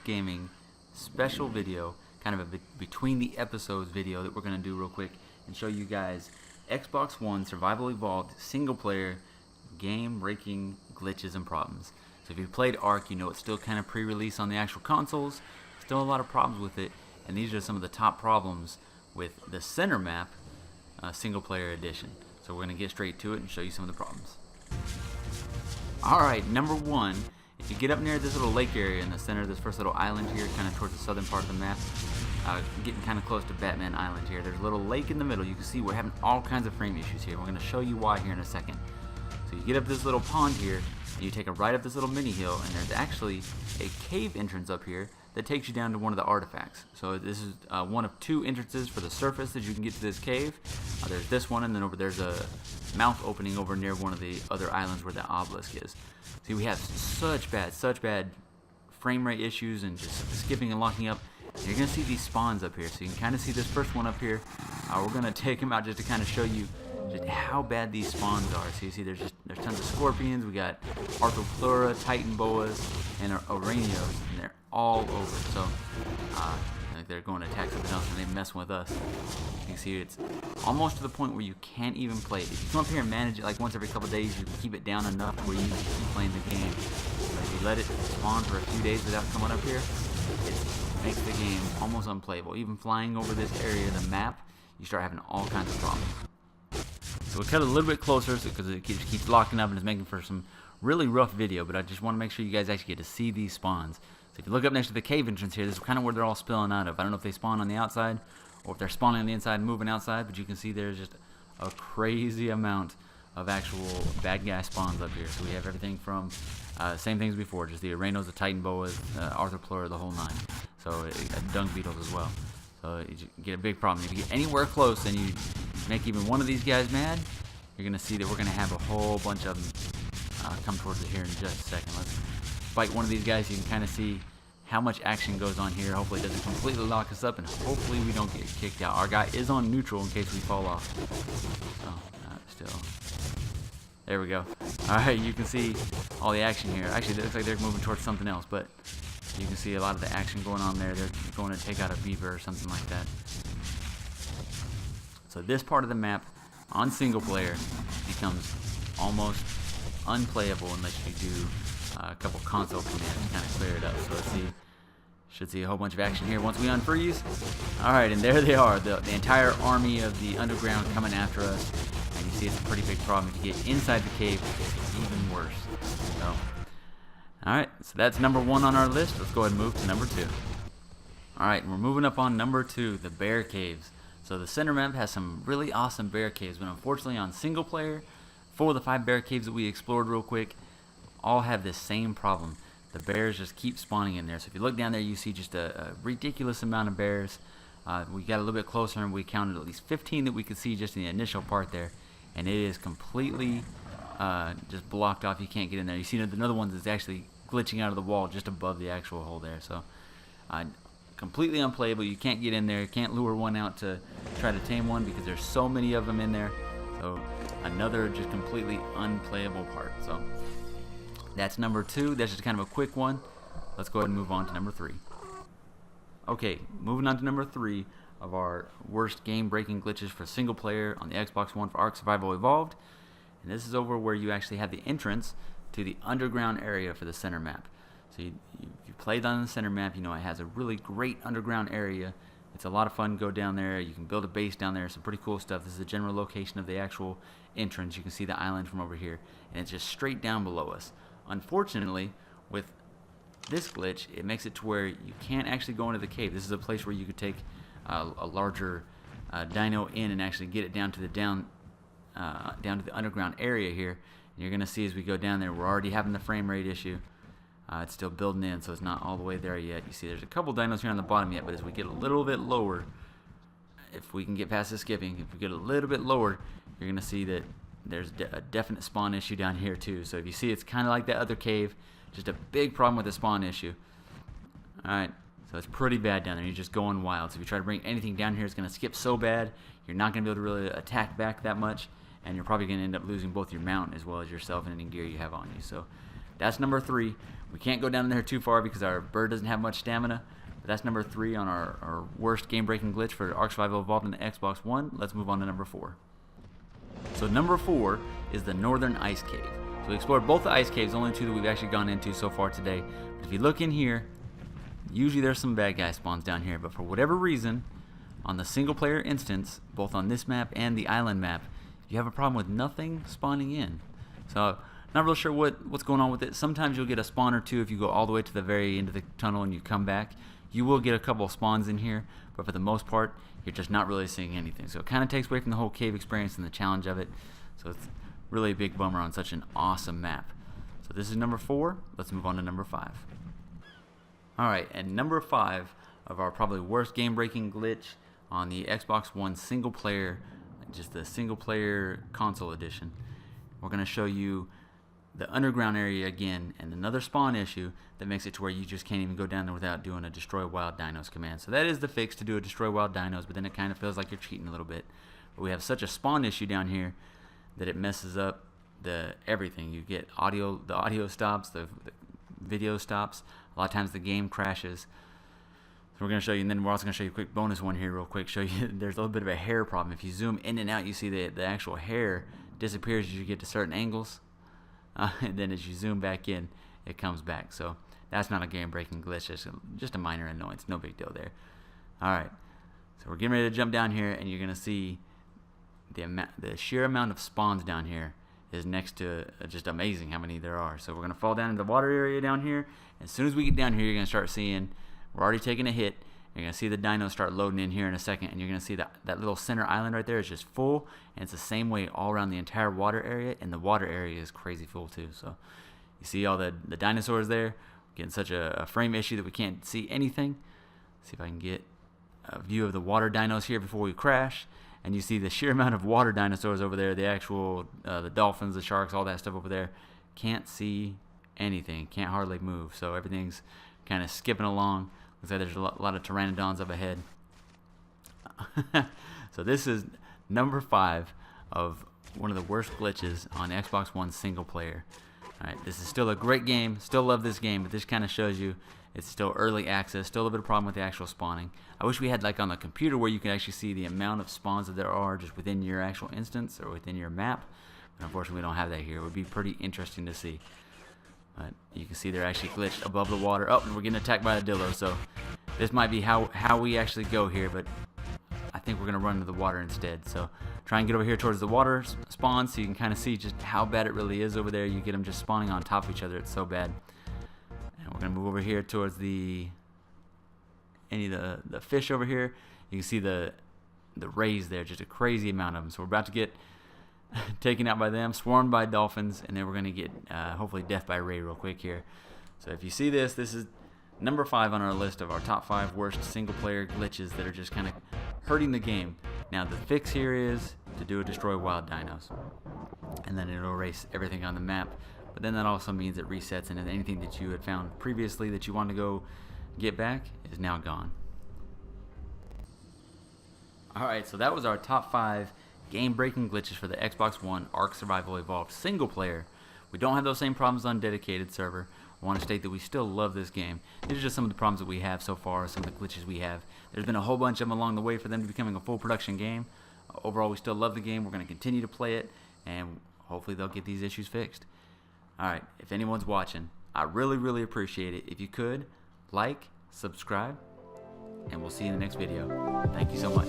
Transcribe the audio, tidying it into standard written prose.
Gaming special video, kind of a between the episodes video that we're going to do real quick and show you guys Xbox One Survival Evolved single player game breaking glitches and problems. So if you played ARK, you know it's still kind of pre-release on the actual consoles, still a lot of problems with it, and these are some of the top problems with the center map single player edition. So we're going to get straight to it and show you some of the problems. Alright, number one, if you get up near this little lake area in the center of this first little island here, kind of towards the southern part of the map, getting kind of close to Batman Island here, there's a little lake in the middle. You can see we're having all kinds of frame issues here. We're going to show you why here in a second. So you get up this little pond here, and you take a right up this little mini hill, and there's actually a cave entrance up here that takes you down to one of the artifacts. So this is one of two entrances for the surface that you can get to this cave. There's this one, and then there's a mouth opening over near one of the other islands where the obelisk is. See, we have such bad frame rate issues and just skipping and locking up. And you're going to see these spawns up here. So you can kind of see this first one up here. We're going to take them out just to kind of show you just how bad these spawns are. So you see there's tons of scorpions. We got plethora, titan boas, and araneos, and they're all over. So like they're going to attack something else and they're messing with us. You can see it's almost to the point where you can't even play it. If you come up here and manage it like once every couple of days, you can keep it down enough where you can keep playing the game. But if you let it spawn for a few days without coming up here, it makes the game almost unplayable. Even flying over this area of the map, you start having all kinds of problems. So we cut a little bit closer because it keeps locking up and it's making for some really rough video, but I just want to make sure you guys actually get to see these spawns. So if you look up next to the cave entrance here, this is kind of where they're all spilling out of. I don't know if they spawn on the outside or if they're spawning on the inside and moving outside, but you can see there's just a crazy amount of actual bad guy spawns up here. So we have everything from same things before, just the araneos, the titan boas, plethora, the whole nine. So dung beetles as well. So you get a big problem. If you get anywhere close and you make even one of these guys mad, you're going to see that we're going to have a whole bunch of them come towards it here in just a second. Let's fight one of these guys. You can kind of see how much action goes on here. Hopefully it doesn't completely lock us up, and hopefully we don't get kicked out. Our guy is on neutral in case we fall off. Oh, still. There we go. Alright, you can see all the action here. Actually, it looks like they're moving towards something else, but you can see a lot of the action going on there. They're going to take out a beaver or something like that. So this part of the map on single player becomes almost unplayable unless you do a couple console commands to kind of clear it up. So let's see. Should see a whole bunch of action here once we unfreeze. Alright, and there they are. The entire army of the underground coming after us. And you see it's a pretty big problem. If you get inside the cave, it's even worse. So, alright, so that's number one on our list. Let's go ahead and move to number two. Alright, we're moving up on number two, the bear caves. So the center map has some really awesome bear caves, but unfortunately on single player, 4 of the 5 bear caves that we explored real quick all have this same problem. The bears just keep spawning in there. So if you look down there, you see just a ridiculous amount of bears. We got a little bit closer and we counted at least 15 that we could see just in the initial part there, and it is completely just blocked off. You can't get in there. You see another one that's actually glitching out of the wall just above the actual hole there. So completely unplayable. You can't get in there. You can't lure one out to try to tame one because there's so many of them in there. So another just completely unplayable part. So that's number two. That's just kind of a quick one. Let's go ahead and move on to number three. Okay, moving on to number three of our worst game-breaking glitches for single player on the Xbox One for ARK Survival Evolved. And this is over where you actually have the entrance to the underground area for the center map. So if you played on the center map, you know it has a really great underground area. It's a lot of fun to go down there. You can build a base down there. Some pretty cool stuff. This is the general location of the actual entrance. You can see the island from over here, and it's just straight down below us. Unfortunately, with this glitch, it makes it to where you can't actually go into the cave. This is a place where you could take a larger dino in and actually get it down to the down to the underground area here. And you're gonna see as we go down there, we're already having the frame rate issue. It's still building in, so it's not all the way there yet. You see there's a couple dinos here on the bottom yet, but as we get a little bit lower, if we can get past the skipping, if we get a little bit lower, you're gonna see that there's a definite spawn issue down here too. So if you see, it's kind of like that other cave, just a big problem with the spawn issue. Alright, so it's pretty bad down there. You're just going wild. So if you try to bring anything down here, it's going to skip so bad, you're not going to be able to really attack back that much, and you're probably going to end up losing both your mount as well as yourself and any gear you have on you. So that's number 3. We can't go down in there too far because our bird doesn't have much stamina. But that's number 3 on our worst game-breaking glitch for ARK Survival Evolved in the Xbox One. Let's move on to number 4. So number 4 is the Northern Ice Cave. So we explored both the ice caves, only 2 that we've actually gone into so far today. But if you look in here, usually there's some bad guy spawns down here, but for whatever reason, on the single player instance, both on this map and the island map, you have a problem with nothing spawning in. So not really sure what's going on with it. Sometimes you'll get a spawn or 2 if you go all the way to the very end of the tunnel and you come back. You will get a couple of spawns in here, but for the most part, you're just not really seeing anything. So it kind of takes away from the whole cave experience and the challenge of it. So it's really a big bummer on such an awesome map. So this is number 4. Let's move on to number 5. Alright, and number 5 of our probably worst game-breaking glitch on the Xbox One single player, just the single player console edition. We're going to show you the underground area again and another spawn issue that makes it to where you just can't even go down there without doing a destroy wild dinos command. So that is the fix, to do a destroy wild dinos, but then it kind of feels like you're cheating a little bit. But we have such a spawn issue down here that it messes up everything. You get the audio stops, the video stops. A lot of times the game crashes. So we're going to show you, and then we're also going to show you a quick bonus one here real quick. Show you there's a little bit of a hair problem. If you zoom in and out, you see the actual hair disappears as you get to certain angles. And then as you zoom back in, it comes back. So that's not a game-breaking glitch. It's just a minor annoyance. No big deal there. Alright, so we're getting ready to jump down here, and you're going to see the sheer amount of spawns down here is next to just amazing how many there are. So we're going to fall down into the water area down here. As soon as we get down here, you're going to start seeing, we're already taking a hit. You're going to see the dinos start loading in here in a second, and you're going to see that little center island right there is just full, and it's the same way all around the entire water area, and the water area is crazy full too. So you see all the dinosaurs there. We're getting such a frame issue that we can't see anything. See if I can get a view of the water dinos here before we crash. And you see the sheer amount of water dinosaurs over there, the actual, the dolphins, the sharks, all that stuff over there. Can't see anything, can't hardly move. So everything's kind of skipping along. Looks like there's a lot of pteranodons up ahead. So this is number 5 of one of the worst glitches on Xbox One single player. Alright, this is still a great game, still love this game, but this kind of shows you it's still early access, still a bit of problem with the actual spawning. I wish we had like on the computer where you can actually see the amount of spawns that there are just within your actual instance or within your map. But unfortunately we don't have that here. It would be pretty interesting to see. But you can see they're actually glitched above the water. Oh, and we're getting attacked by a dillo, so this might be how we actually go here, but I think we're going to run into the water instead. So try and get over here towards the water spawn so you can kind of see just how bad it really is over there. You get them just spawning on top of each other. It's so bad. And we're going to move over here towards any of the fish over here. You can see the rays there, just a crazy amount of them. So we're about to get taken out by them, swarmed by dolphins, and then we're going to get hopefully death by ray real quick here. So if you see this is number 5 on our list of our top 5 worst single player glitches that are just kind of hurting the game. Now the fix here is to do a destroy wild dinos, and then it'll erase everything on the map. But then that also means it resets, and anything that you had found previously that you want to go get back is now gone. Alright, so that was our top 5 game-breaking glitches for the Xbox One ARK Survival Evolved single player. We don't have those same problems on dedicated server. I want to state that we still love this game. These are just some of the problems that we have so far, some of the glitches we have. There's been a whole bunch of them along the way for them to becoming a full production game. Overall, we still love the game. We're going to continue to play it, and hopefully they'll get these issues fixed. Alright, if anyone's watching, I really appreciate it. If you could, like, subscribe, and we'll see you in the next video. Thank you so much.